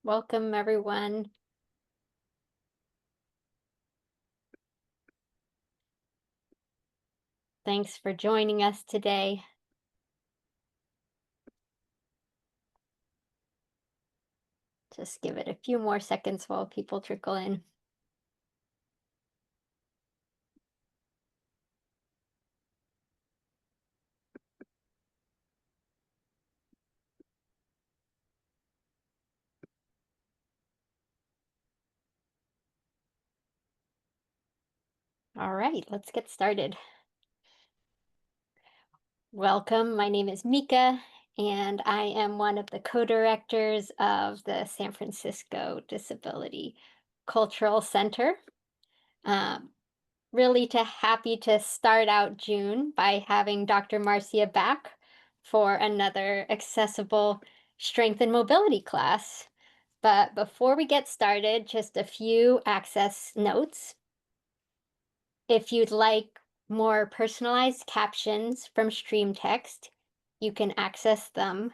Welcome, everyone. Thanks for joining us today. Just give it a few more seconds while people trickle in. All right, let's get started. Welcome. My name is Mika, and I am one of the co-directors of the San Francisco Disability Cultural Center. Um, really happy to start out June by having Dr. Marcia back for another accessible strength and mobility class. But before we get started, just a few access notes. If you'd like more personalized captions from stream text, you can access them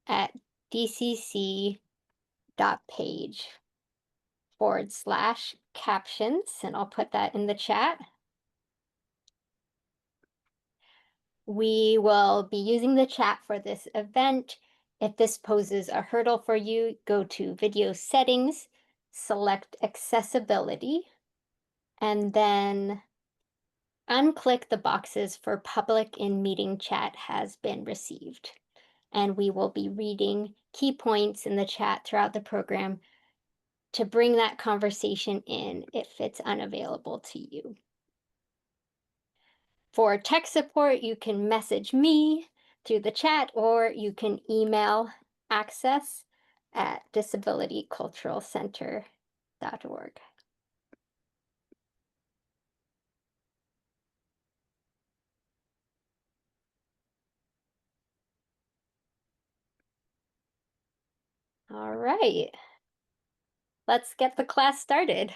at dcc.page/captions, and I'll put that in the chat. We will be using the chat for this event. If this poses a hurdle for you, go to video settings, select accessibility, and then unclick the boxes for public in meeting chat has been received. And we will be reading key points in the chat throughout the program to bring that conversation in if it's unavailable to you. For tech support, you can message me through the chat or you can email access@disabilityculturalcenter.org. All right, let's get the class started.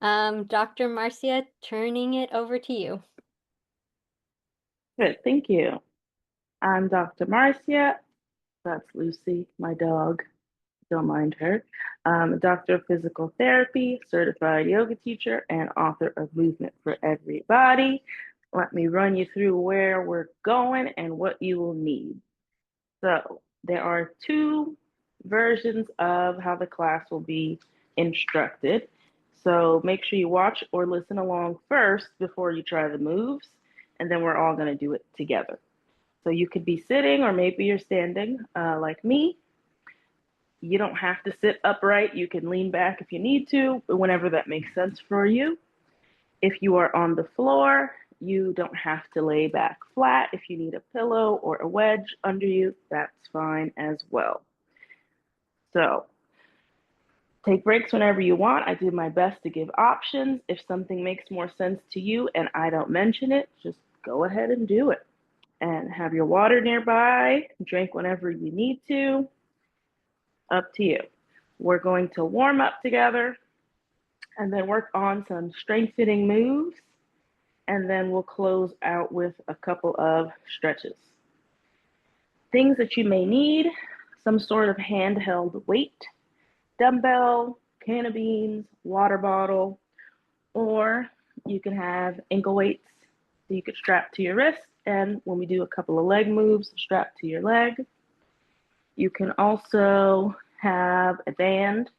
Dr. Marcia, turning it over to you. Good, thank you. I'm Dr. Marcia. That's Lucy, my dog. Don't mind her. I'm a doctor of physical therapy, certified yoga teacher, and author of Movement for Everybody. Let me run you through where we're going and what you will need. So, there are two versions of how the class will be instructed. So, make sure you watch or listen along first before you try the moves, and then we're all going to do it together. So you could be sitting or maybe you're standing like me. You don't have to sit upright. You can lean back if you need to, whenever that makes sense for you. If you are on the floor, you don't have to lay back flat. If you need a pillow or a wedge under you, that's fine as well. So take breaks whenever you want. I do my best to give options. If something makes more sense to you and I don't mention it, just go ahead and do it. And have your water nearby. Drink whenever you need to. Up to you. We're going to warm up together and then work on some strengthening moves. And then we'll close out with a couple of stretches. Things that you may need: some sort of handheld weight, dumbbell, can of beans, water bottle, or you can have ankle weights that you could strap to your wrist. And when we do a couple of leg moves, strap to your leg. You can also have a band,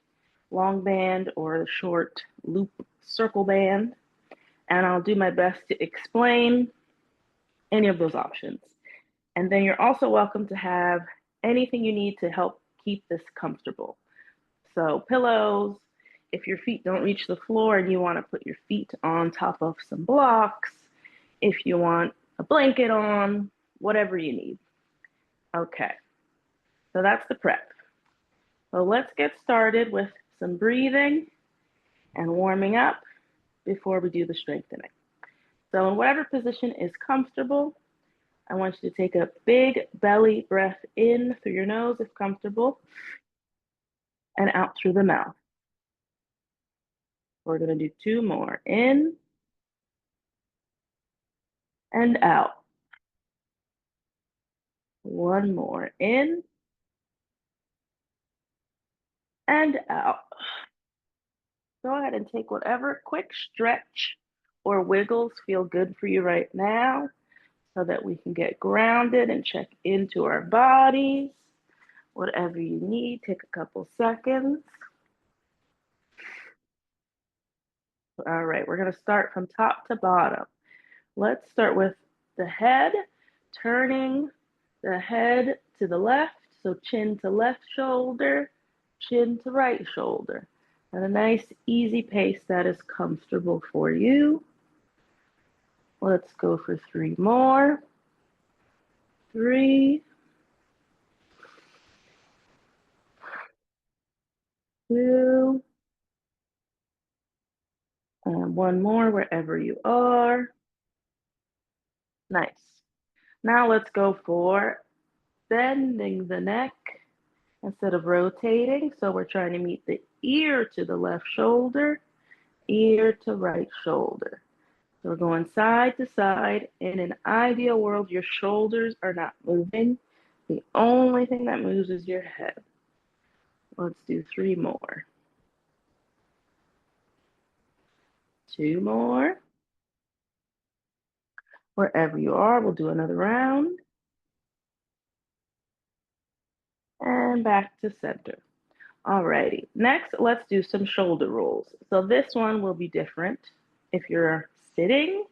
long band, or a short loop circle band. And I'll do my best to explain any of those options. And then you're also welcome to have anything you need to help keep this comfortable. So pillows, if your feet don't reach the floor and you want to put your feet on top of some blocks, if you want a blanket on, whatever you need. Okay, so that's the prep. So let's get started with some breathing and warming up before we do the strengthening. So in whatever position is comfortable, I want you to take a big belly breath in through your nose if comfortable, and out through the mouth. We're going to do two more. In and out. One more. In and out. Go ahead and take whatever quick stretch or wiggles feel good for you right now so that we can get grounded and check into our bodies. Whatever you need, take a couple seconds. All right, we're going to start from top to bottom. Let's start with the head, turning the head to the left, so chin to left shoulder, chin to right shoulder. At a nice, easy pace that is comfortable for you. Let's go for 3 more. 3, 2, and 1 more wherever you are. Nice. Now let's go for bending the neck instead of rotating. So we're trying to meet the ear to the left shoulder, ear to right shoulder. So we're going side to side. In an ideal world, your shoulders are not moving. The only thing that moves is your head. Let's do 3 more. 2 more. Wherever you are, we'll do another round. And back to center. Alrighty, next let's do some shoulder rolls. So this one will be different. If you're sitting,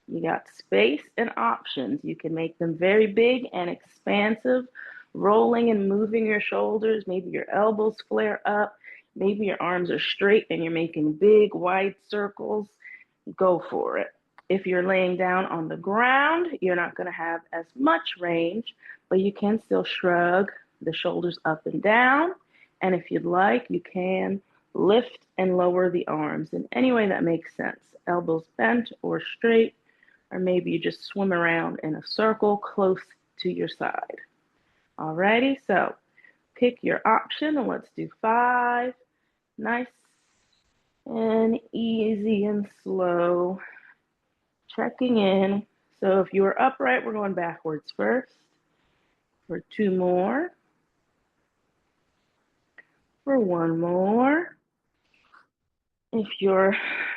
you got space and options. You can make them very big and expansive, rolling and moving your shoulders. Maybe your elbows flare up. Maybe your arms are straight and you're making big wide circles. Go for it. If you're laying down on the ground, you're not going to have as much range, but you can still shrug the shoulders up and down. And if you'd like, you can lift and lower the arms in any way that makes sense. Elbows bent or straight, or maybe you just swim around in a circle close to your side. Alrighty, so pick your option and let's do 5. Nice and easy and slow. Checking in. So if you are upright, we're going backwards first. For 2 more. For 1 more. If you're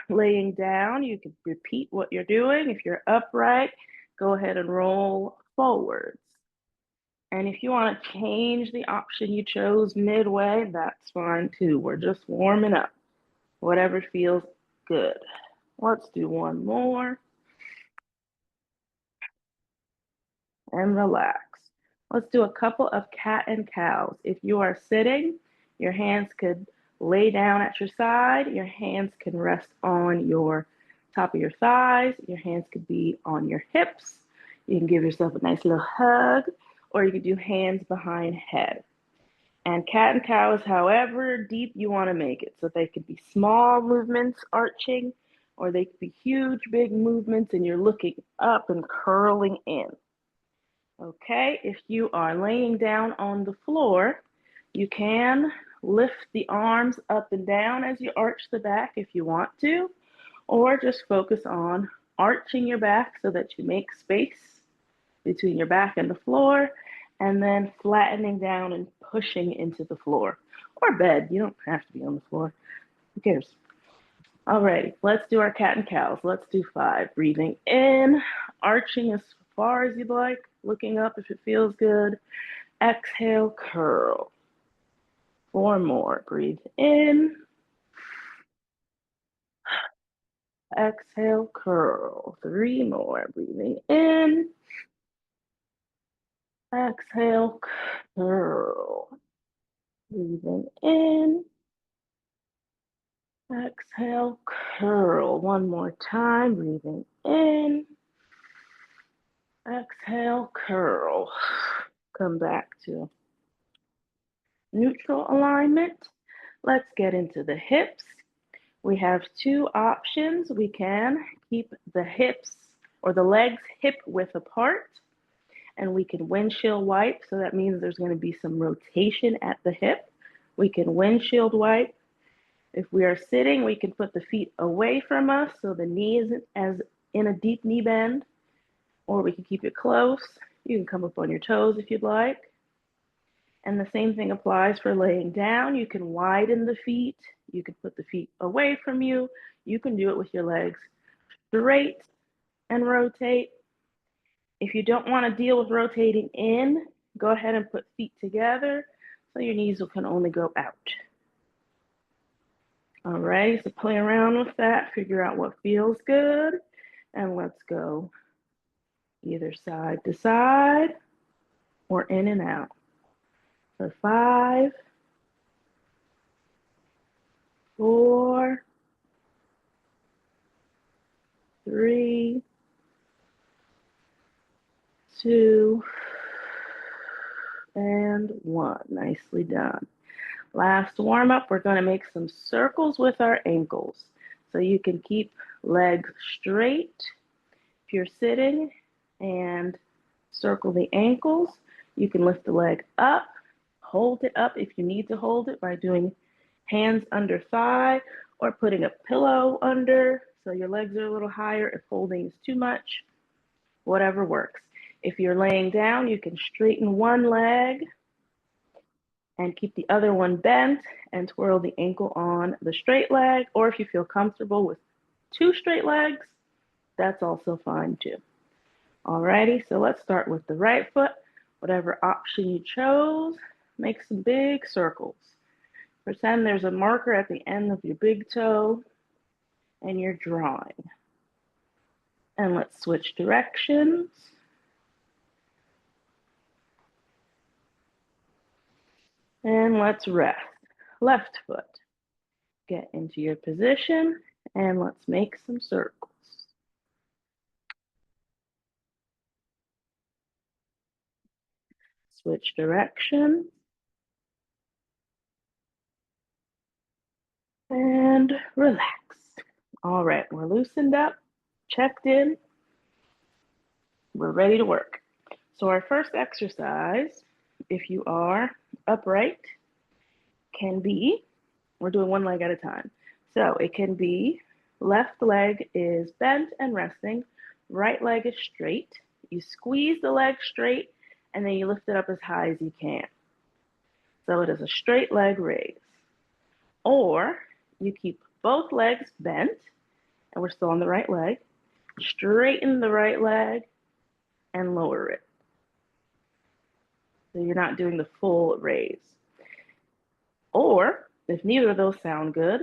laying down, you can repeat what you're doing. If you're upright, go ahead and roll forwards. And if you want to change the option you chose midway, that's fine too. We're just warming up. Whatever feels good. Let's do 1 more. And relax. Let's do a couple of cat and cows. If you are sitting, your hands could lay down at your side. Your hands can rest on your top of your thighs. Your hands could be on your hips. You can give yourself a nice little hug, or you could do hands behind head. And cat and cow is however deep you want to make it. So they could be small movements arching, or they could be huge, big movements, and you're looking up and curling in. Okay, if you are laying down on the floor, you can lift the arms up and down as you arch the back if you want to, or just focus on arching your back so that you make space between your back and the floor, and then flattening down and pushing into the floor or bed. You don't have to be on the floor. Who cares? Alrighty, let's do our cat and cows. Let's do 5. Breathing in, arching as far as you'd like, looking up if it feels good. Exhale, curl. 4 more. Breathe in. Exhale, curl. 3 more. Breathing in. Exhale, curl. Breathing in. Exhale, curl. 1 more time. Breathing in. Exhale, curl. Come back to neutral alignment. Let's get into the hips. We have 2 options. We can keep the hips or the legs hip width apart, and we can windshield wipe. So that means there's going to be some rotation at the hip. We can windshield wipe. If we are sitting, we can put the feet away from us so the knee isn't as in a deep knee bend, or we can keep it close. You can come up on your toes if you'd like. And the same thing applies for laying down. You can widen the feet. You can put the feet away from you. You can do it with your legs straight and rotate. If you don't want to deal with rotating in, go ahead and put feet together so your knees can only go out. All right, so play around with that, figure out what feels good, and let's go either side to side or in and out. For 5, 4, 3, 2, and 1. Nicely done. Last warm up, we're going to make some circles with our ankles. So you can keep legs straight if you're sitting and circle the ankles. You can lift the leg up, hold it up if you need to hold it by doing hands under thigh or putting a pillow under so your legs are a little higher if holding is too much. Whatever works. If you're laying down, you can straighten one leg and keep the other one bent and twirl the ankle on the straight leg. Or if you feel comfortable with 2 straight legs, that's also fine too. Alrighty, so let's start with the right foot. Whatever option you chose, make some big circles. Pretend there's a marker at the end of your big toe and you're drawing. And let's switch directions. And let's rest. Left foot. Get into your position and let's make some circles. Switch direction. And relax. All right, we're loosened up, checked in. We're ready to work. So our first exercise, if you are upright, can be, we're doing one leg at a time. So it can be left leg is bent and resting, right leg is straight. You squeeze the leg straight and then you lift it up as high as you can. So it is a straight leg raise. Or you keep both legs bent and we're still on the right leg, straighten the right leg and lower it. So you're not doing the full raise. Or if neither of those sound good,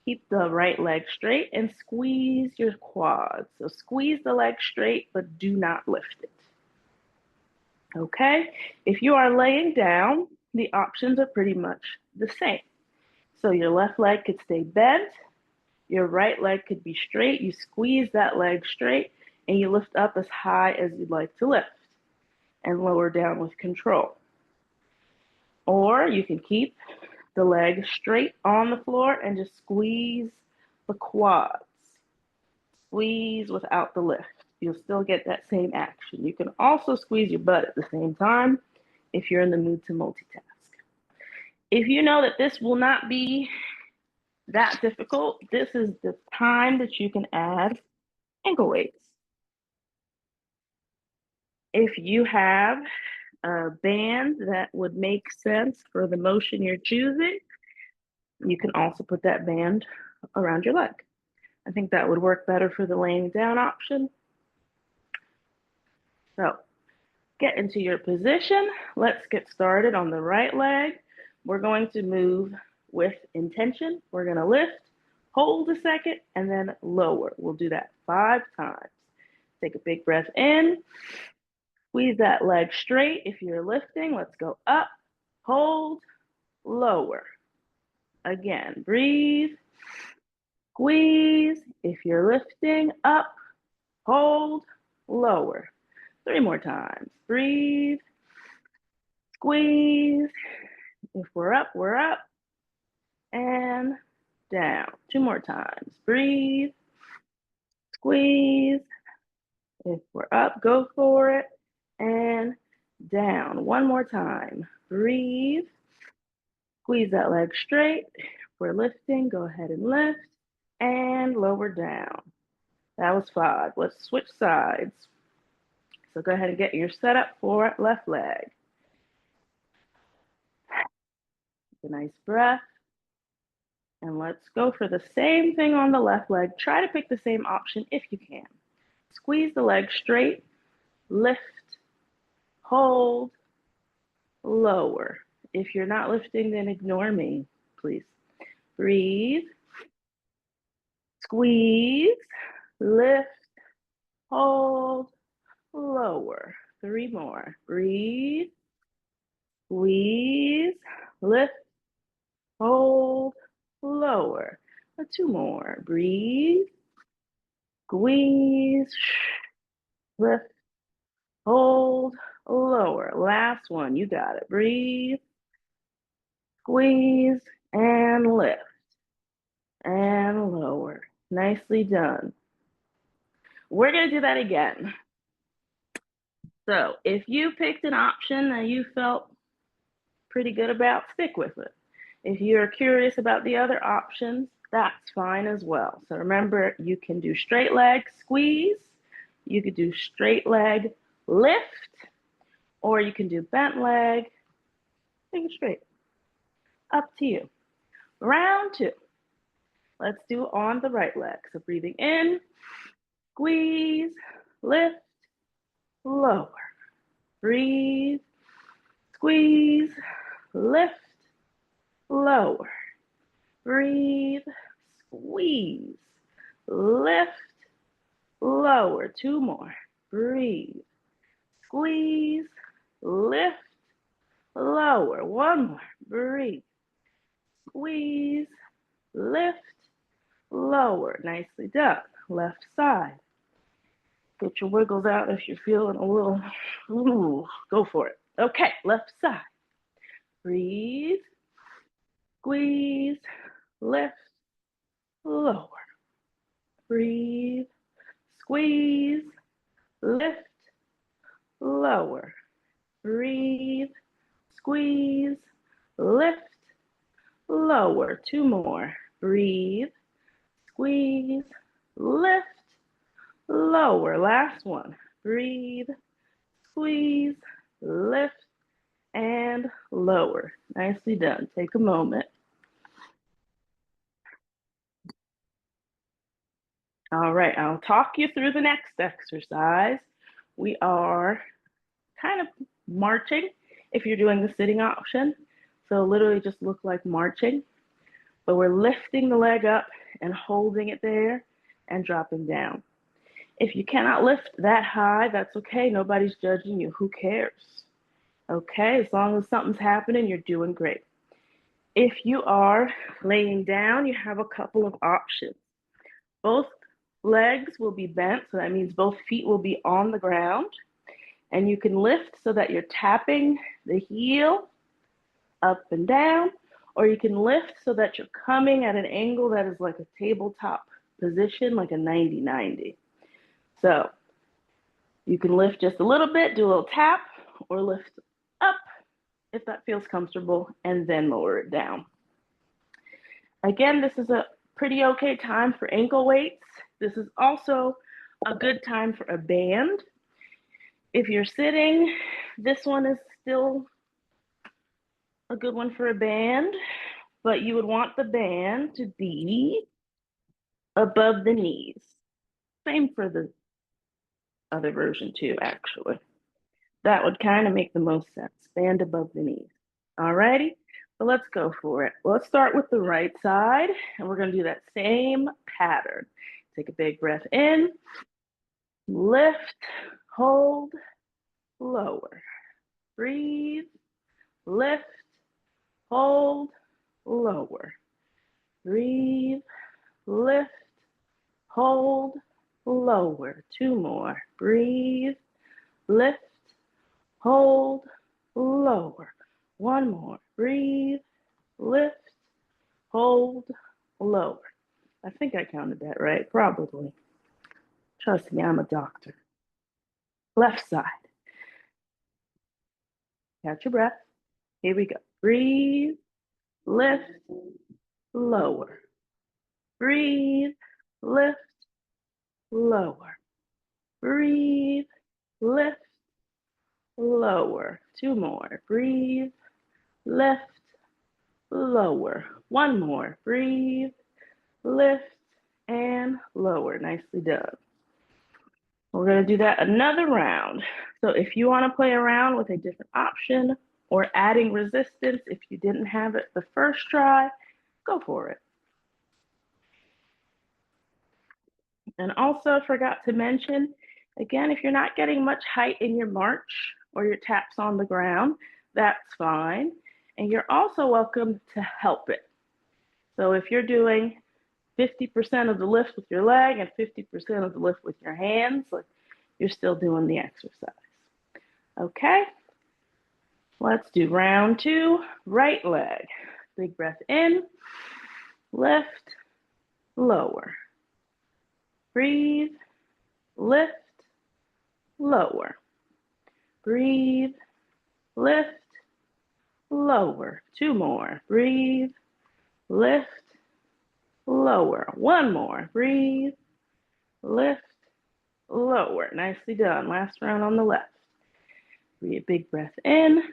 keep the right leg straight and squeeze your quads. So squeeze the leg straight, but do not lift it. Okay, if you are laying down, the options are pretty much the same. So your left leg could stay bent, your right leg could be straight, you squeeze that leg straight, and you lift up as high as you'd like to lift, and lower down with control. Or you can keep the leg straight on the floor and just squeeze the quads. Squeeze without the lift. You'll still get that same action. You can also squeeze your butt at the same time if you're in the mood to multitask. If you know that this will not be that difficult, this is the time that you can add ankle weights. If you have a band that would make sense for the motion you're choosing, you can also put that band around your leg. I think that would work better for the laying down option. So get into your position. Let's get started on the right leg. We're going to move with intention. We're going to lift, hold a second, and then lower. We'll do that 5 times. Take a big breath in. Squeeze that leg straight. If you're lifting, let's go up, hold, lower. Again, breathe, squeeze. If you're lifting, up, hold, lower. 3 more times. Breathe, squeeze. If we're up, and down. 2 more times. Breathe, squeeze. If we're up, go for it, and down. 1 more time. Breathe, squeeze that leg straight. If we're lifting, go ahead and lift, and lower down. That was 5. Let's switch sides. So go ahead and get your setup for left leg. Take a nice breath. And let's go for the same thing on the left leg. Try to pick the same option if you can. Squeeze the leg straight, lift, hold, lower. If you're not lifting, then ignore me, please. Breathe, squeeze, lift, hold, lower. 3 more. Breathe, squeeze, lift, hold, lower. 2 more. Breathe, squeeze, lift, hold, lower. Last one. You got it. Breathe, squeeze, and lift, and lower. Nicely done. We're going to do that again. So if you picked an option that you felt pretty good about, stick with it. If you're curious about the other options, that's fine as well. So remember, you can do straight leg squeeze, you could do straight leg lift, or you can do bent leg, take it straight. Up to you. Round 2. Let's do on the right leg. So breathing in, squeeze, lift, lower. Breathe, squeeze, lift, lower. Breathe, squeeze, lift, lower. 2 more. Breathe, squeeze, lift, lower. 1 more. Breathe, squeeze, lift, lower. Nicely done. Left side. Get your wiggles out if you're feeling a little, ooh, go for it. Okay, left side. Breathe, squeeze, lift, lower. Breathe, squeeze, lift, lower. Breathe, squeeze, lift, lower. 2 more. Breathe, squeeze, lift, lower. Last one. Breathe, squeeze, lift, and lower. Nicely done. Take a moment. All right, I'll talk you through the next exercise. We are kind of marching if you're doing the sitting option. So literally just look like marching, but we're lifting the leg up and holding it there and dropping down. If you cannot lift that high, that's okay. Nobody's judging you. Who cares? Okay, as long as something's happening, you're doing great. If you are laying down, you have a couple of options. Both legs will be bent, so that means both feet will be on the ground. And you can lift so that you're tapping the heel up and down, or you can lift so that you're coming at an angle that is like a tabletop position, like a 90-90. So you can lift just a little bit, do a little tap, or lift up if that feels comfortable, and then lower it down. Again, this is a pretty okay time for ankle weights. This is also a good time for a band. If you're sitting, this one is still a good one for a band, but you would want the band to be above the knees. Same for the other version too, actually. That would kind of make the most sense. Band above the knees. Alrighty, so let's go for it. Let's start with the right side, and we're going to do that same pattern. Take a big breath in, lift, hold, lower. Breathe, lift, hold, lower. Breathe, lift, hold, lower. 2 more. Breathe, lift, hold, lower. 1 more. Breathe, lift, hold, lower. I think I counted that right, probably. Trust me, I'm a doctor. Left side. Catch your breath. Here we go. Breathe, lift, lower. Breathe, lift, lower. Breathe, lift, lower. 2 more. Breathe, lift, lower. One more. Breathe, lift, and lower. Nicely done. We're going to do that another round. So if you want to play around with a different option or adding resistance, if you didn't have it the first try, go for it. And also forgot to mention, again, if you're not getting much height in your march or your taps on the ground, that's fine. And you're also welcome to help it. So if you're doing 50% of the lift with your leg and 50% of the lift with your hands, like, you're still doing the exercise. Okay, let's do round 2, right leg. Big breath in, lift, lower. Breathe, lift, lower. Breathe, lift, lower. 2 more. Breathe, lift, lower. 1 more. Breathe, lift, lower. Nicely done. Last round on the left. Breathe, big breath in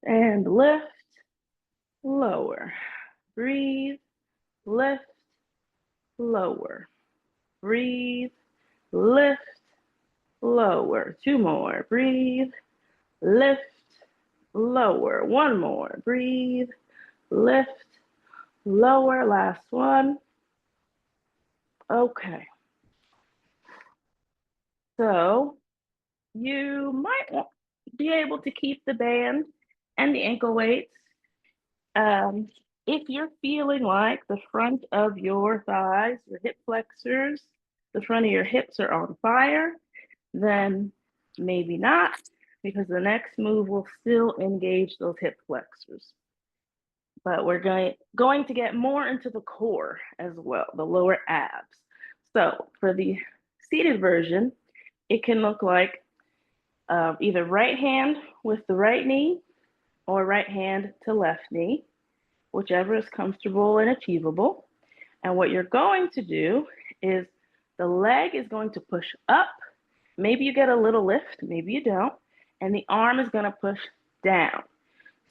and lift, lower. Breathe, lift, lower. Breathe, lift, lower. 2 more. Breathe, lift, lower. 1 more. Breathe, lift, lower. Last one. Okay. So you might be able to keep the band and the ankle weights. If you're feeling like the front of your thighs, your hip flexors, the front of your hips are on fire, then maybe not, because the next move will still engage those hip flexors. But we're going to get more into the core as well, the lower abs. So for the seated version, it can look like either right hand with the right knee or right hand to left knee, whichever is comfortable and achievable. And what you're going to do is the leg is going to push up. Maybe you get a little lift, maybe you don't. And the arm is going to push down.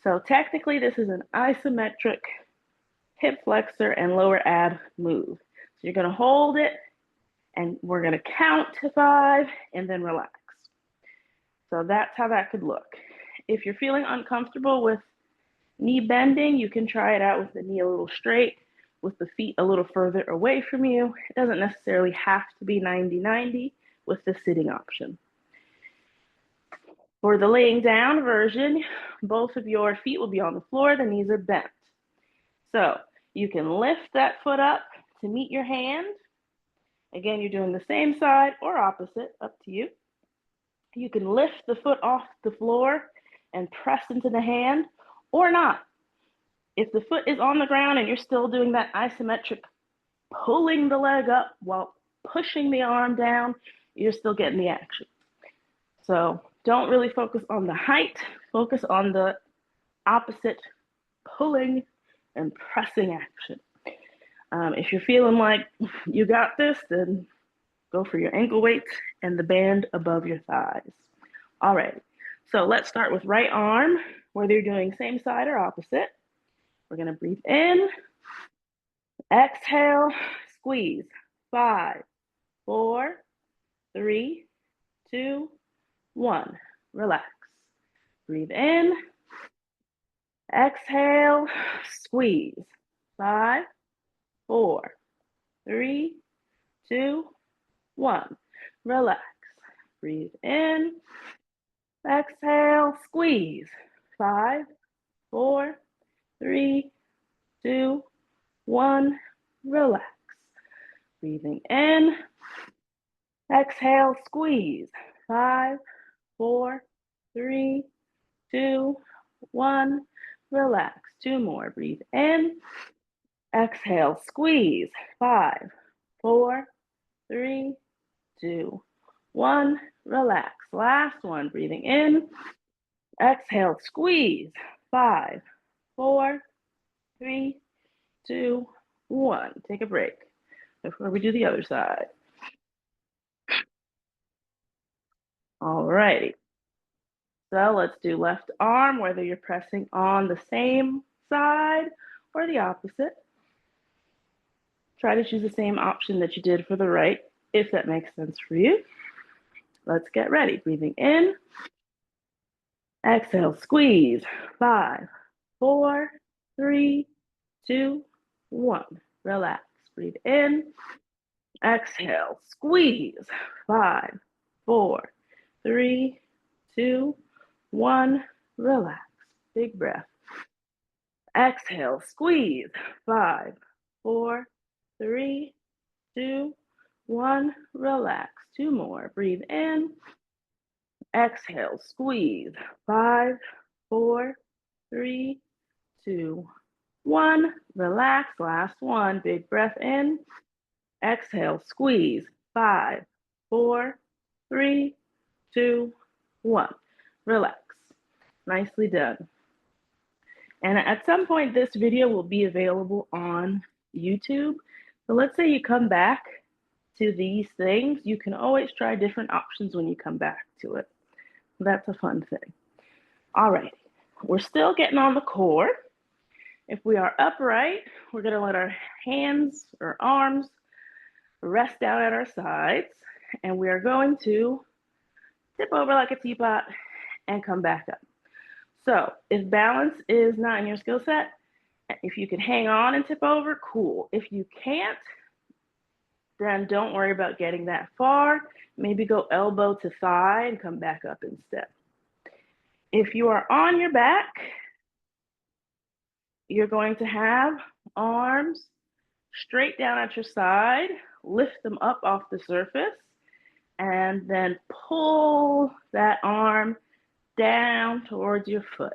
So technically, this is an isometric hip flexor and lower ab move. So you're going to hold it, and we're going to count to 5 and then relax. So that's how that could look. If you're feeling uncomfortable with knee bending, you can try it out with the knee a little straight, with the feet a little further away from you. It doesn't necessarily have to be 90-90 with the sitting option. For the laying down version, both of your feet will be on the floor, the knees are bent. So you can lift that foot up to meet your hand. Again, you're doing the same side or opposite, up to you. You can lift the foot off the floor and press into the hand, or not. If the foot is on the ground and you're still doing that isometric, pulling the leg up while pushing the arm down, you're still getting the action. So don't really focus on the height, focus on the opposite pulling and pressing action. If you're feeling like you got this, then go for your ankle weights and the band above your thighs. All right, so let's start with right arm, whether you're doing same side or opposite. We're gonna breathe in, exhale, squeeze. 5, 4, 3, 2, 1. Relax. Breathe in, exhale, squeeze. 5, 4, 3, 2, 1. Relax. Breathe in, exhale, squeeze. 5, 4, 3, 2, 1. Relax. Breathing in, exhale, squeeze. 5, 4, 3, 2, 1. Relax. 2 more. Breathe in, exhale, squeeze. 5, 4, 3, 2, 1. Relax. Last one. Breathing in, exhale, squeeze. 5, 4, 3, 2, 1. Take a break before we do the other side. All righty. So let's do left arm, whether you're pressing on the same side or the opposite. Try to choose the same option that you did for the right, if that makes sense for you. Let's get ready. Breathing in. Exhale, squeeze. 5, 4, 3, 2, 1. Relax. Breathe in. Exhale, squeeze. 5, 4, 3, 2, 1. Relax. Big breath. Exhale, squeeze. 5, 4, 3, 2, 1. Relax. 2 more. Breathe in. Exhale, squeeze. 5, 4, 3, 2, 1. Relax. Last one. Big breath in. Exhale, squeeze. 5, 4, 3, 2, 1. Relax. Nicely done. And at some point, this video will be available on YouTube. So let's say you come back to these things, you can always try different options when you come back to it. That's a fun thing. All right, we're still getting on the core. If we are upright, we're gonna let our hands or arms rest down at our sides, and we are going to tip over like a teapot and come back up. So if balance is not in your skill set, if you can hang on and tip over, cool. If you can't, then don't worry about getting that far. Maybe go elbow to thigh and come back up instead. If you are on your back, you're going to have arms straight down at your side, lift them up off the surface, and then pull that arm down towards your foot.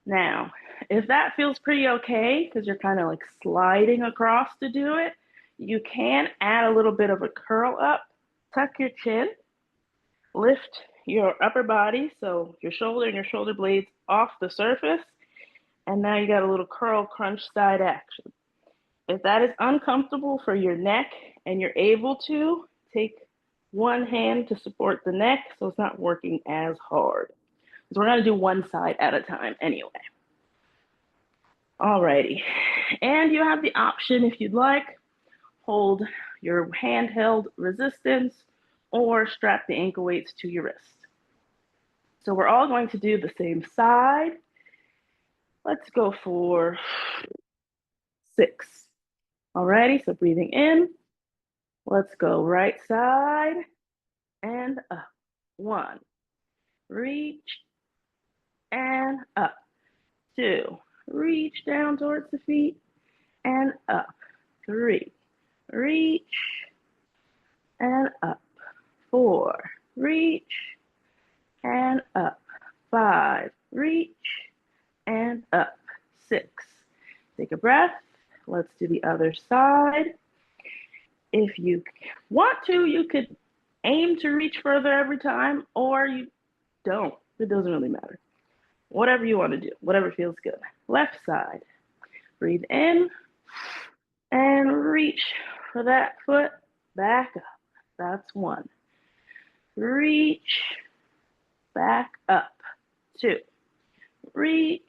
Now, if that feels pretty okay, because you're kind of like sliding across to do it, you can add a little bit of a curl up, tuck your chin, lift your upper body, so your shoulder and your shoulder blades off the surface, and now you got a little curl crunch side action. If that is uncomfortable for your neck and you're able to, take one hand to support the neck so it's not working as hard. So we're gonna do one side at a time anyway. Alrighty, and you have the option if you'd like, hold your handheld resistance or strap the ankle weights to your wrist. So we're all going to do the same side. Let's go for 6. Alrighty, so breathing in. Let's go right side and up. 1, reach and up. 2, reach down towards the feet and up. 3, reach and up. 4, reach and up. 5, reach and up. 6, take a breath. Let's do the other side. If you want to, you could aim to reach further every time, or you don't. It doesn't really matter. Whatever you want to do, whatever feels good. Left side. Breathe in and reach for that foot back up. That's 1. Reach back up. 2, reach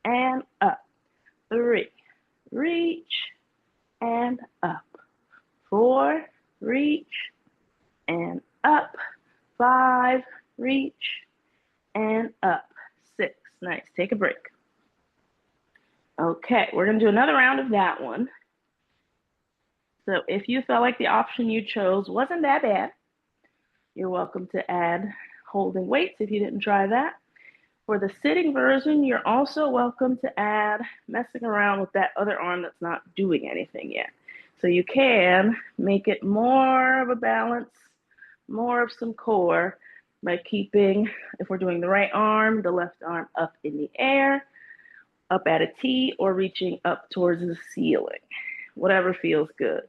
and up. 3, reach and up. 4, reach and up. 5, reach and up. 6, nice. Take a break. Okay, we're gonna do another round of that one. So if you felt like the option you chose wasn't that bad, you're welcome to add holding weights if you didn't try that. For the sitting version, you're also welcome to add messing around with that other arm that's not doing anything yet. So you can make it more of a balance, more of some core by keeping, if we're doing the right arm, the left arm up in the air, up at a T, or reaching up towards the ceiling, whatever feels good.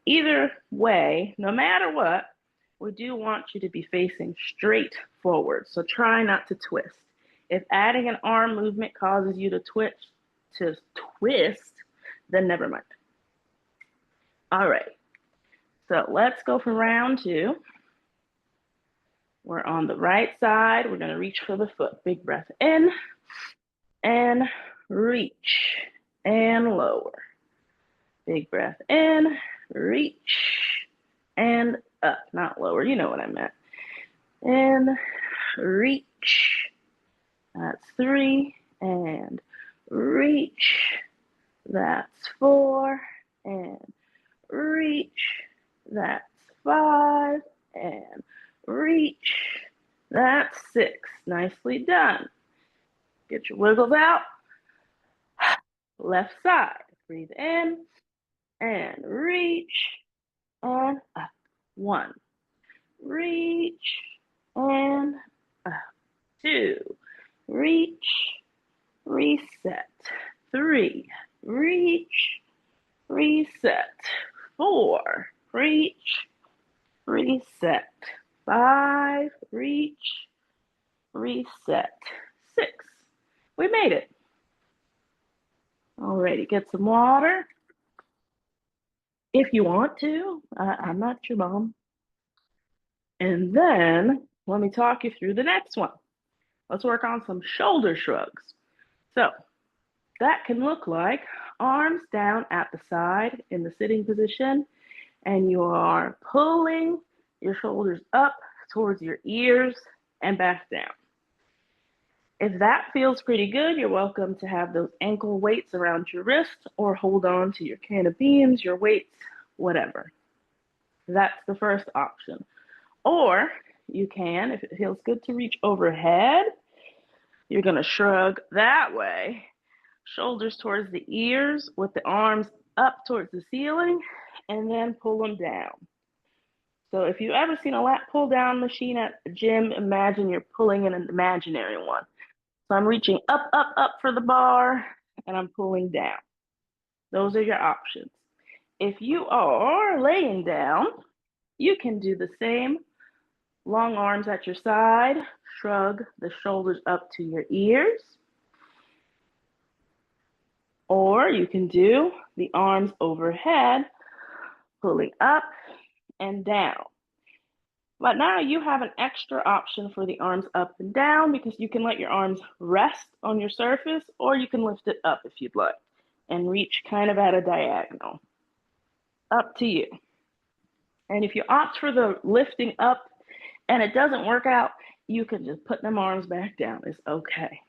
Either way, no matter what, we do want you to be facing straight forward. So try not to twist. If adding an arm movement causes you to twist, then never mind. All right, so let's go for round 2. We're on the right side. We're gonna reach for the foot. Big breath in and reach, and lower. Big breath in, reach, and up, not lower, you know what I meant. In, reach, that's 3, and reach, that's 4, and reach, that's 5, and reach, that's 6. Nicely done. Get your wiggles out. Left side, breathe in, and reach, and up. 1, reach, and up. 2, reach, reset. 3, reach, reset. 4, reach, reset. 5, reach, reset. 6. We made it. Alrighty, get some water. If you want to, I'm not your mom. And then let me talk you through the next one. Let's work on some shoulder shrugs. So that can look like arms down at the side in the sitting position, and you are pulling your shoulders up towards your ears and back down. If that feels pretty good, you're welcome to have those ankle weights around your wrist or hold on to your can of beans, your weights, whatever. That's the first option. Or you can, if it feels good to reach overhead, you're going to shrug that way, shoulders towards the ears with the arms up towards the ceiling, and then pull them down. So if you've ever seen a lat pull down machine at the gym, imagine you're pulling in an imaginary one. So I'm reaching up, up, up for the bar, and I'm pulling down. Those are your options. If you are laying down, you can do the same. Long arms at your side, shrug the shoulders up to your ears. Or you can do the arms overhead, pulling up and down. But now you have an extra option for the arms up and down because you can let your arms rest on your surface, or you can lift it up if you'd like and reach kind of at a diagonal. Up to you. And if you opt for the lifting up and it doesn't work out, you can just put them arms back down. It's okay.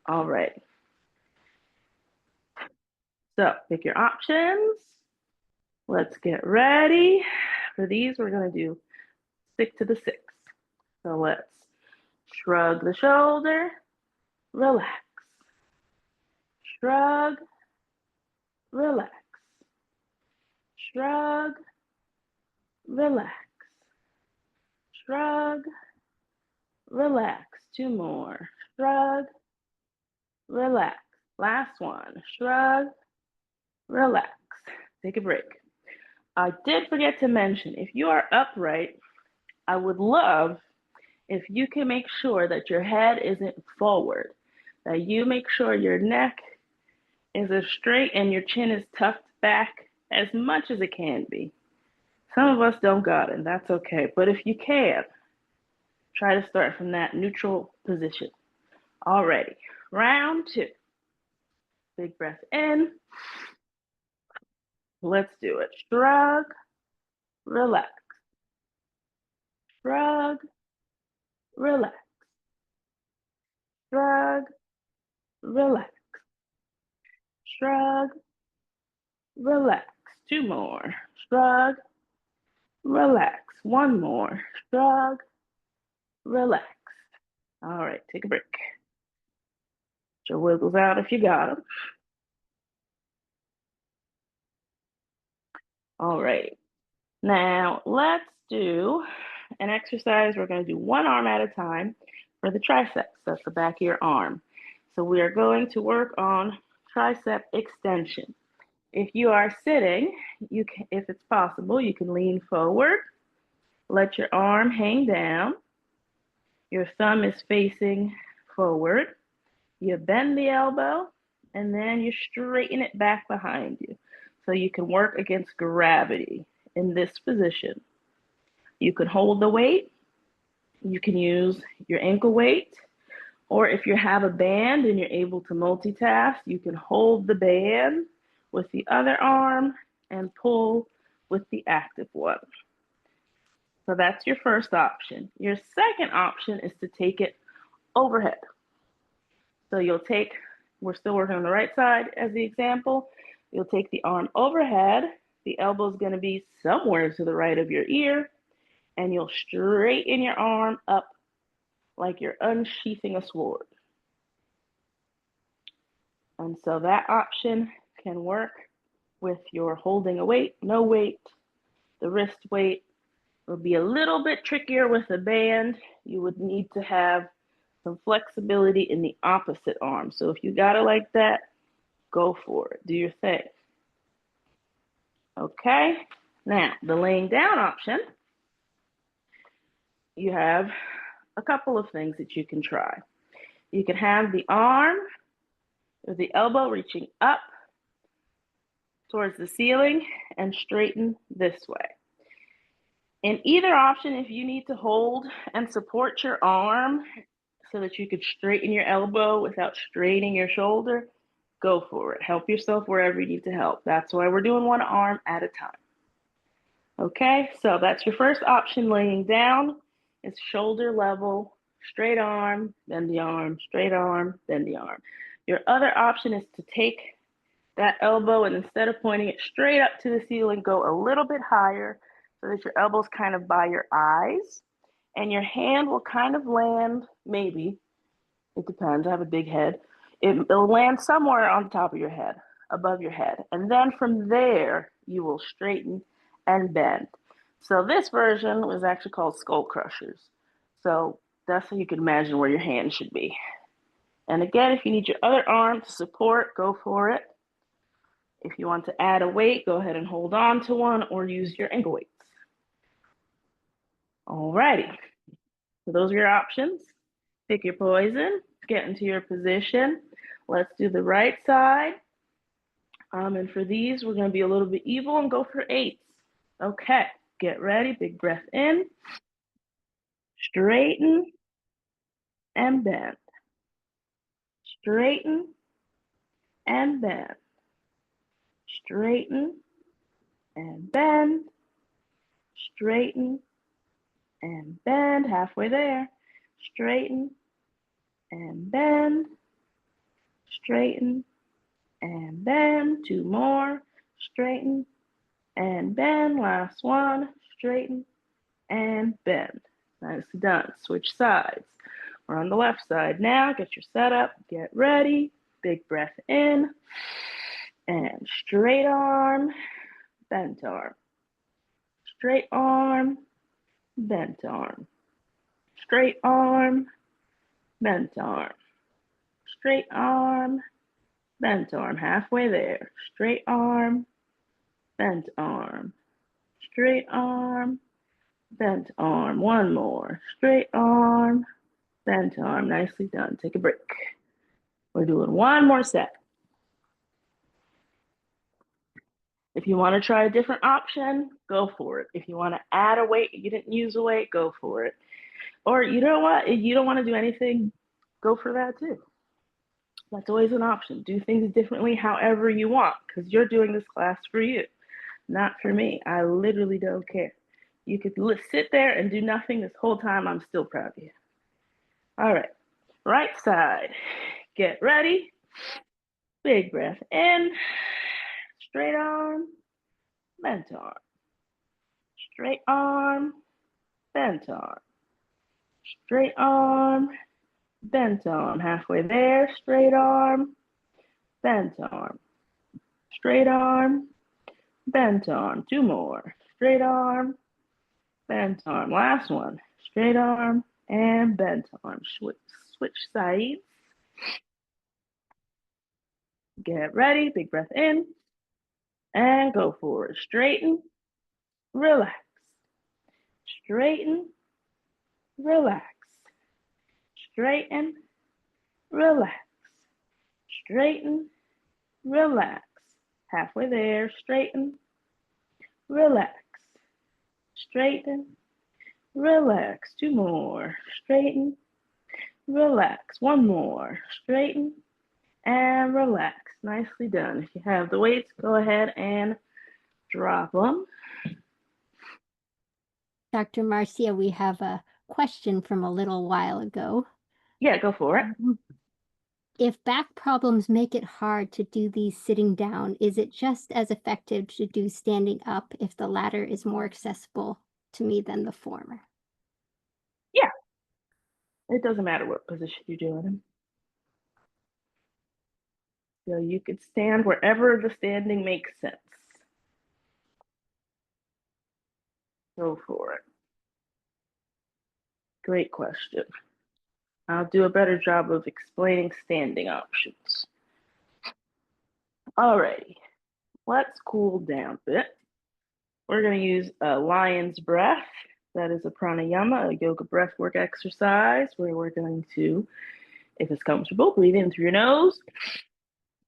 All right. So pick your options. Let's get ready. For these, we're going to do 6 to the 6. So let's shrug the shoulder, relax. Shrug, relax. Shrug, relax. Shrug, relax. 2 more. Shrug, relax. Last one. Shrug, relax. Take a break. I did forget to mention, if you are upright, I would love if you can make sure that your head isn't forward, that you make sure your neck is as straight and your chin is tucked back as much as it can be. Some of us don't got it, and that's okay. But if you can, try to start from that neutral position. Alrighty, round 2. Big breath in. Let's do it. Shrug, relax. Shrug, relax. Shrug, relax. Shrug, relax. 2 more. Shrug, relax. 1 more. Shrug, relax. All right, take a break. Get your wiggles out if you got them. All right. Now let's do an exercise. We're going to do 1 arm at a time for the triceps. That's the back of your arm. So we are going to work on tricep extension. If you are sitting, you can, if it's possible, you can lean forward. Let your arm hang down. Your thumb is facing forward. You bend the elbow, and then you straighten it back behind you. So you can work against gravity in this position. You can hold the weight. You can use your ankle weight, Or if you have a band and you're able to multitask, you can hold the band with the other arm and pull with the active one. So that's your first option. Your second option is to take it overhead. So you'll take, we're still working on the right side as the example. You'll take the arm overhead. The elbow is going to be somewhere to the right of your ear, and you'll straighten your arm up like you're unsheathing a sword. And so that option can work with your holding a weight, no weight, the wrist weight. It'll be a little bit trickier with the band. You would need to have some flexibility in the opposite arm. So if you got it like that, go for it. Do your thing. Okay. Now, the laying down option, you have a couple of things that you can try. You can have the arm or the elbow reaching up towards the ceiling and straighten this way. In either option, if you need to hold and support your arm so that you could straighten your elbow without straining your shoulder, go for it. Help yourself wherever you need to help. That's why we're doing one arm at a time. Okay, so that's your first option, laying down. It's shoulder level, straight arm, bend the arm, straight arm, bend the arm. Your other option is to take that elbow and instead of pointing it straight up to the ceiling, go a little bit higher so that your elbow's kind of by your eyes and your hand will kind of land, maybe, it depends, I have a big head. It'll land somewhere on the top of your head, above your head. And then from there, you will straighten and bend. So this version was actually called Skull Crushers. So that's how you can imagine where your hand should be. And again, if you need your other arm to support, go for it. If you want to add a weight, go ahead and hold on to one or use your ankle weights. All righty. So those are your options. Pick your poison, get into your position. Let's do the right side. And for these, we're going to be a little bit evil and go for 8s. Okay, get ready. Big breath in. Straighten and bend. Straighten and bend. Straighten and bend. Straighten and bend. Halfway there. Straighten and bend. Straighten and bend. 2 more. Straighten and bend. Last one. Straighten and bend. Nicely done. Switch sides. We're on the left side now. Get your setup. Get ready. Big breath in. And straight arm, bent arm. Straight arm, bent arm. Straight arm, bent arm. Straight arm, bent arm. Halfway there. Straight arm, bent arm. Straight arm, bent arm. One more. Straight arm, bent arm. Nicely done. Take a break. We're doing one more set. If you want to try a different option, go for it. If you want to add a weight, you didn't use a weight, go for it. Or you know what? If you don't want to do anything, go for that too. That's always an option. Do things differently however you want, because you're doing this class for you, not for me. I literally don't care. You could sit there and do nothing this whole time. I'm still proud of you. All right, right side. Get ready. Big breath in. Straight arm, bent arm. Straight arm, bent arm. Straight arm, bent arm. Halfway there. Straight arm, bent arm. Straight arm, bent arm. 2 more. Straight arm, bent arm. Last one. Straight arm and bent arm. Switch sides. Get ready. Big breath in. And go forward. Straighten, relax. Straighten, relax. Straighten, relax. Straighten, relax. Halfway there. Straighten, relax. Straighten, relax. 2 more. Straighten, relax. One more. Straighten and relax. Nicely done. If you have the weights, go ahead and drop them. Dr. Marcia, we have a question from a little while ago. Yeah, go for it. If back problems make it hard to do these sitting down, is it just as effective to do standing up if the latter is more accessible to me than the former? Yeah, it doesn't matter what position you're doing in. So you could stand wherever the standing makes sense. Go for it. Great question. I'll do a better job of explaining standing options. Alrighty, let's cool down a bit. We're going to use a lion's breath. That is a pranayama, a yoga breathwork exercise where we're going to, if it's comfortable, breathe in through your nose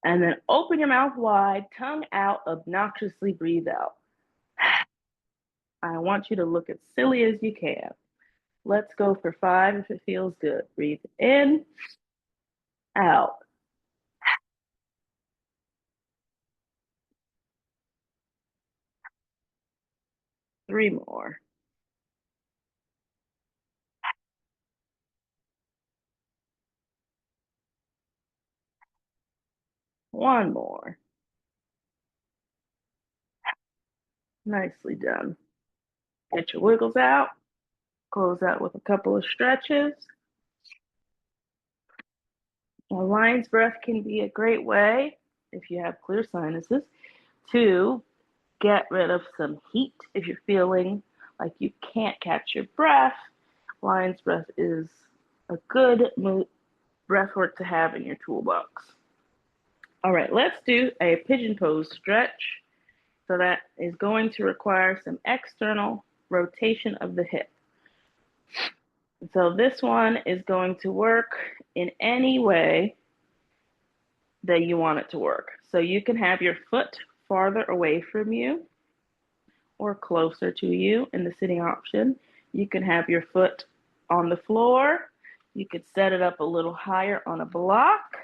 and then open your mouth wide, tongue out, obnoxiously breathe out. I want you to look as silly as you can. Let's go for 5 if it feels good. Breathe in, out. Three more. One more. Nicely done. Get your wiggles out. Close out with a couple of stretches. A lion's breath can be a great way, if you have clear sinuses, to get rid of some heat. If you're feeling like you can't catch your breath, lion's breath is a good breath work to have in your toolbox. All right, let's do a pigeon pose stretch. So that is going to require some external rotation of the hip. So this one is going to work in any way that you want it to work. So you can have your foot farther away from you or closer to you in the sitting option. You can have your foot on the floor. You could set it up a little higher on a block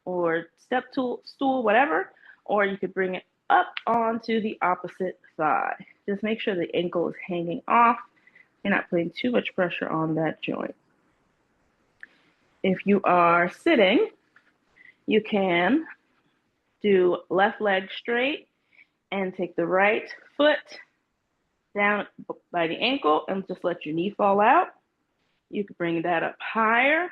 or step stool, whatever, or you could bring it up onto the opposite thigh. Just make sure the ankle is hanging off. You're not putting too much pressure on that joint. If you are sitting, you can do left leg straight and take the right foot down by the ankle and just let your knee fall out. You could bring that up higher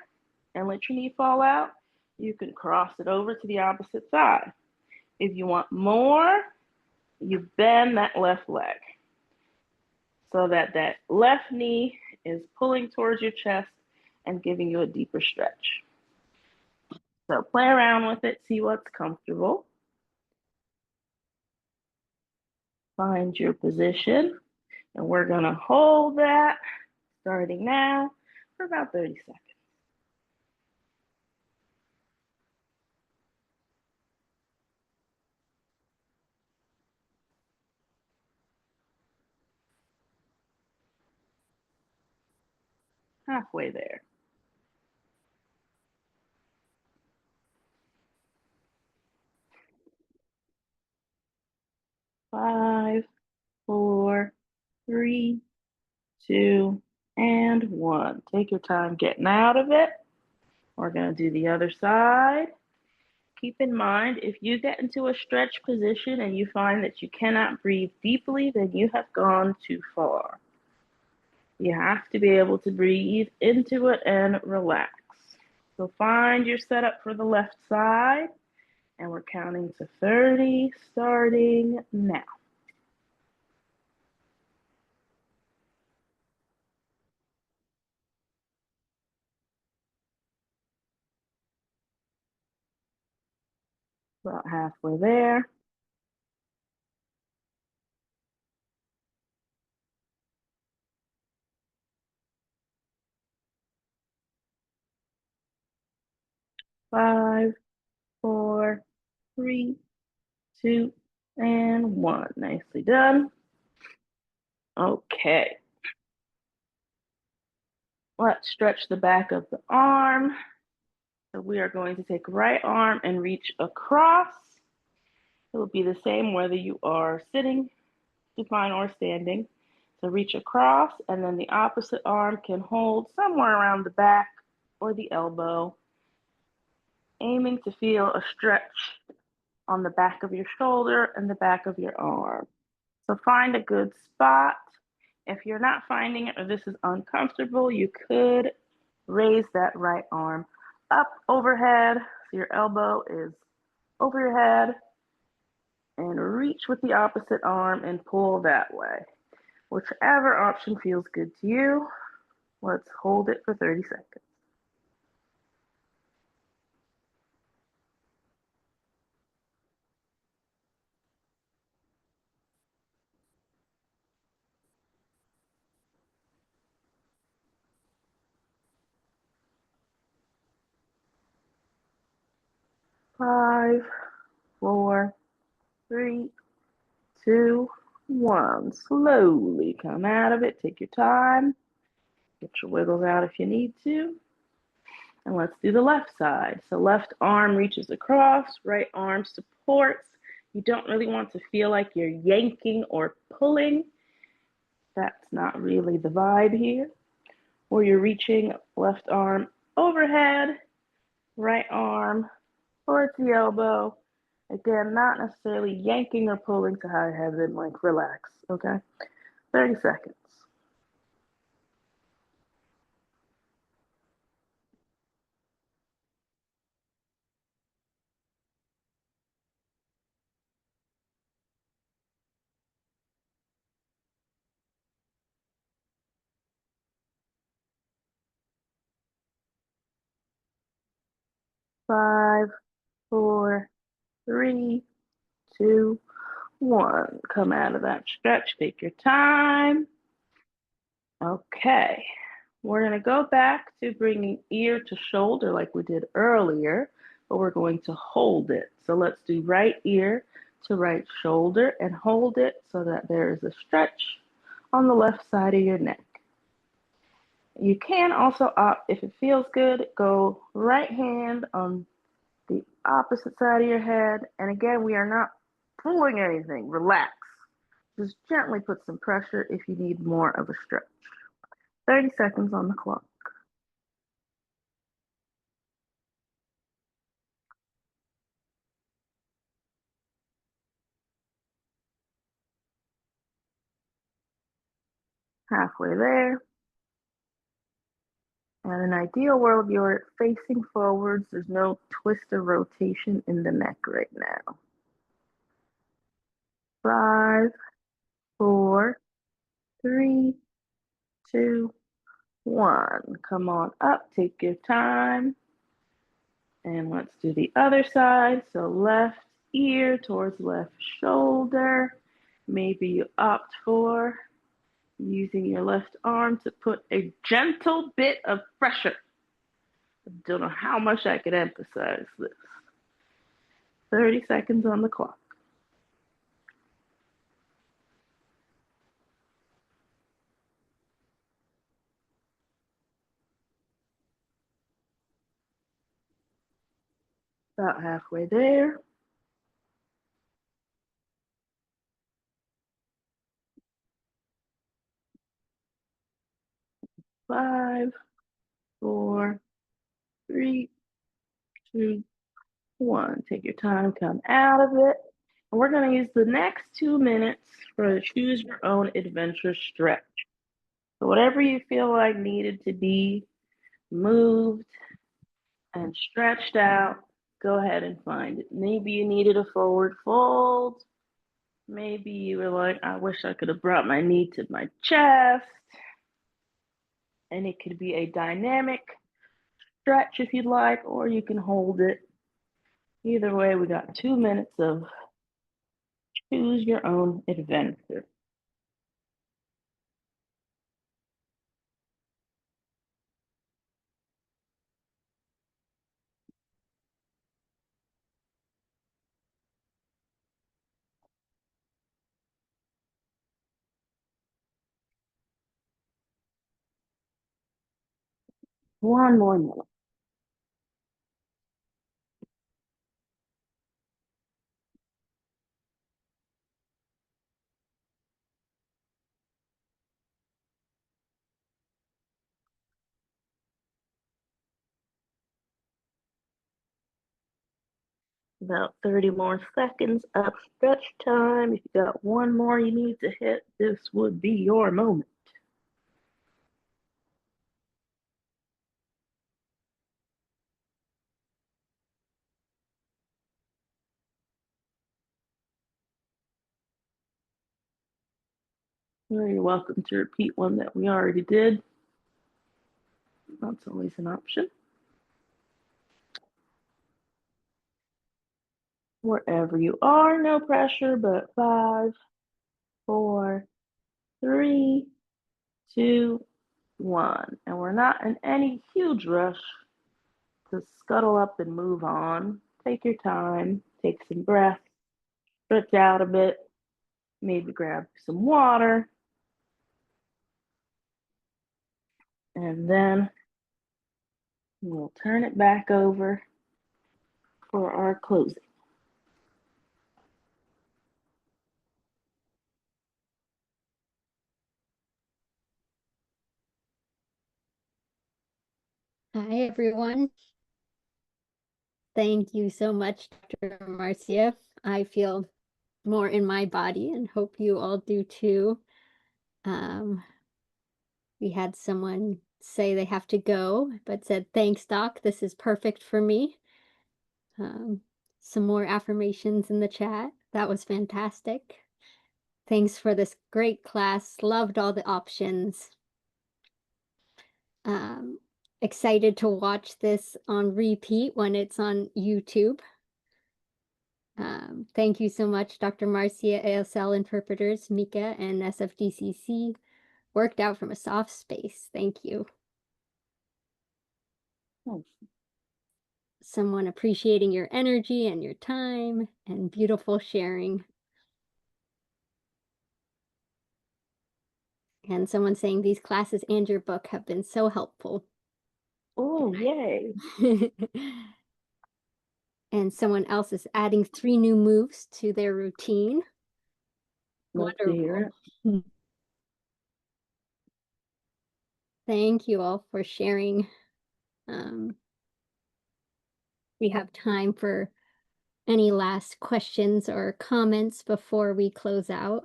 and let your knee fall out. You can cross it over to the opposite side. If you want more, you bend that left leg so that that left knee is pulling towards your chest and giving you a deeper stretch. So play around with it, see what's comfortable. Find your position, and we're gonna hold that starting now for about 30 seconds. Halfway there. 5, 4, 3, 2, and 1. Take your time getting out of it. We're going to do the other side. Keep in mind, if you get into a stretch position and you find that you cannot breathe deeply, then you have gone too far. You have to be able to breathe into it and relax. So find your setup for the left side, and we're counting to 30, starting now. About halfway there. 5, 4, 3, 2, and 1. Nicely done. Okay. Let's stretch the back of the arm. So we are going to take right arm and reach across. It will be the same whether you are sitting, supine, or standing. So reach across, and then the opposite arm can hold somewhere around the back or the elbow, aiming to feel a stretch on the back of your shoulder and the back of your arm. So find a good spot. If you're not finding it or this is uncomfortable, you could raise that right arm up overhead so your elbow is over your head and reach with the opposite arm and pull that way. Whichever option feels good to you, let's hold it for 30 seconds. 5, 4, 3, 2, 1. Slowly come out of it. Take your time. Get your wiggles out if you need to. And let's do the left side. So left arm reaches across, right arm supports. You don't really want to feel like you're yanking or pulling. That's not really the vibe here. Or you're reaching left arm overhead, right arm towards the elbow. Again, not necessarily yanking or pulling to high heaven, like relax, okay? 30 seconds. Five, four, three, two, one. Come out of that stretch, take your time. Okay, we're gonna go back to bringing ear to shoulder like we did earlier, but we're going to hold it. So let's do right ear to right shoulder and hold it so that there is a stretch on the left side of your neck. You can also opt, if it feels good, go right hand on the opposite side of your head. And again, we are not pulling anything. Relax. Just gently put some pressure if you need more of a stretch. 30 seconds on the clock. Halfway there. In an ideal world, you're facing forwards. There's no twist or rotation in the neck right now. 5, 4, 3, 2, 1. Come on up, take your time. And let's do the other side. So left ear towards left shoulder. Maybe you opt for using your left arm to put a gentle bit of pressure. I don't know how much I could emphasize this. 30 seconds on the clock. About halfway there. 5, 4, 3, 2, 1. Take your time, come out of it. And we're going to use the next 2 minutes for the choose your own adventure stretch. So whatever you feel like needed to be moved and stretched out, go ahead and find it. Maybe you needed a forward fold. Maybe you were like, I wish I could have brought my knee to my chest. And it could be a dynamic stretch if you'd like, or you can hold it. Either way, we got 2 minutes of choose your own adventure. One more minute. About 30 more seconds of stretch time. If you got one more you need to hit, this would be your moment. Well, you're welcome to repeat one that we already did. That's always an option. Wherever you are, no pressure, but 5, 4, 3, 2, 1. And we're not in any huge rush to scuttle up and move on. Take your time, take some breath, stretch out a bit, maybe grab some water, and then we'll turn it back over for our closing. Hi, everyone. Thank you so much, Dr. Marcia. I feel more in my body and hope you all do too. We had someone say they have to go, but said, thanks, Doc. This is perfect for me. Some more affirmations in the chat. That was fantastic. Thanks for this great class. Loved all the options. Excited to watch this on repeat when it's on YouTube. Thank you so much, Dr. Marcia, ASL interpreters, Mika, and SFDCC. Worked out from a soft space. Thank you. Thanks. Someone appreciating your energy and your time and beautiful sharing. And someone saying these classes and your book have been so helpful. Oh, yay. And someone else is adding 3 new moves to their routine. Love to hear it. Thank you all for sharing. We have time for any last questions or comments before we close out.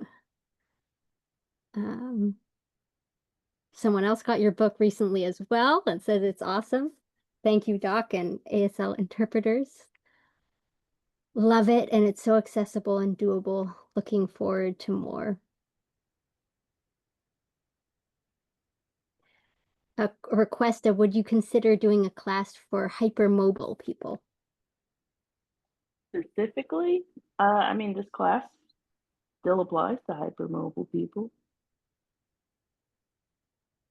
Someone else got your book recently as well and says it's awesome. Thank you, Doc and ASL interpreters. Love it, and it's so accessible and doable. Looking forward to more. A request of, would you consider doing a class for hypermobile people? Specifically, this class still applies to hypermobile people.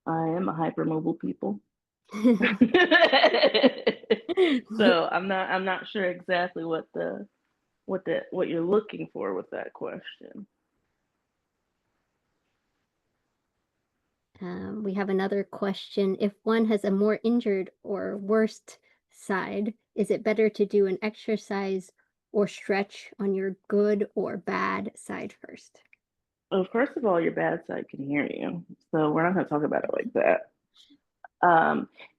I am a hypermobile people. So I'm not sure exactly what you're looking for with that question. We have another question. If one has a more injured or worst side, is it better to do an exercise or stretch on your good or bad side first? Well, first of all, your bad side can hear you, so we're not going to talk about it like that.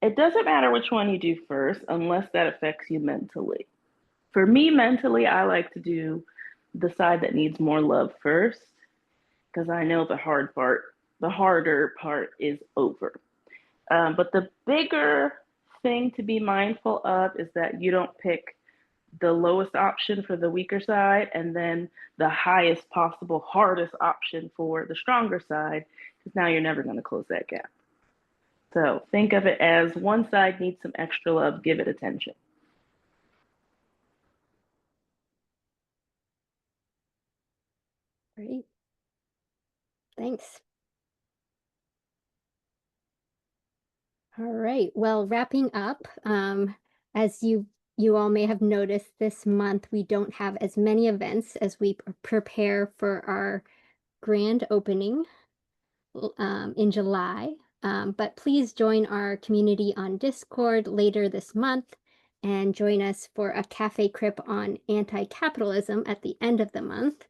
It doesn't matter which one you do first unless that affects you mentally. For me, mentally, I like to do the side that needs more love first because I know the harder part is over. But the bigger thing to be mindful of is that you don't pick the lowest option for the weaker side and then the highest possible, hardest option for the stronger side, because now you're never going to close that gap. So think of it as one side needs some extra love, give it attention. Great. Thanks. All right. Well, wrapping up, as you all may have noticed, this month we don't have as many events as we prepare for our grand opening in July. But please join our community on Discord later this month and join us for a cafe crip on anti-capitalism at the end of the month.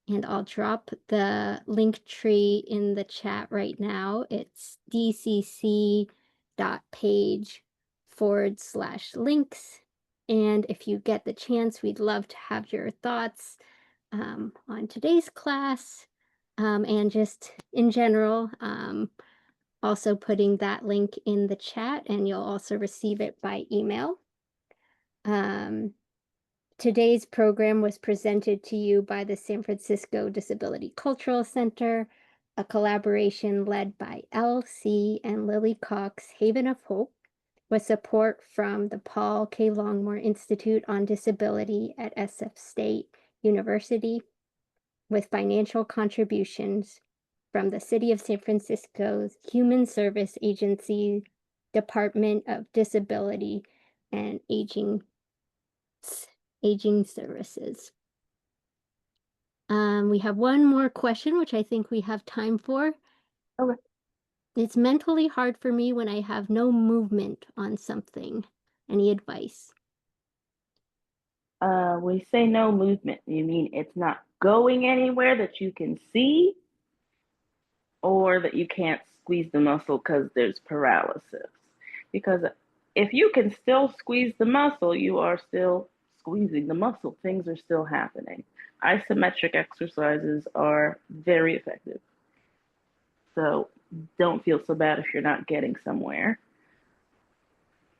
And I'll drop the link tree in the chat right now. It's dcc.page/links. And if you get the chance, we'd love to have your thoughts on today's class and just in general. Also putting that link in the chat, and you'll also receive it by email. Today's program was presented to you by the San Francisco Disability Cultural Center, a collaboration led by LC and Lily Cox Haven of Hope, with support from the Paul K. Longmore Institute on Disability at SF State University, with financial contributions from the City of San Francisco's Human Service Agency, Department of Disability and Aging Services. We have one more question, which I think we have time for. Okay. It's mentally hard for me when I have no movement on something. Any advice? When you say no movement, you mean it's not going anywhere that you can see, or that you can't squeeze the muscle because there's paralysis? Because if you can still squeeze the muscle, you are still squeezing the muscle. Things are still happening. Isometric exercises are very effective. So don't feel so bad if you're not getting somewhere.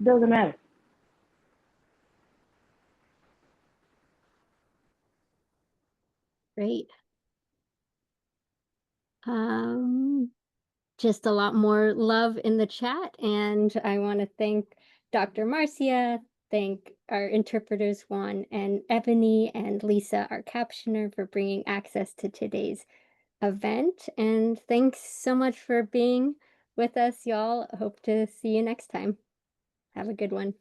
Doesn't matter. Great. Just a lot more love in the chat, and I want to thank Dr. Marcia, thank our interpreters Juan and Ebony, and Lisa, our captioner, for bringing access to today's event. And thanks so much for being with us, y'all. Hope to see you next time. Have a good one.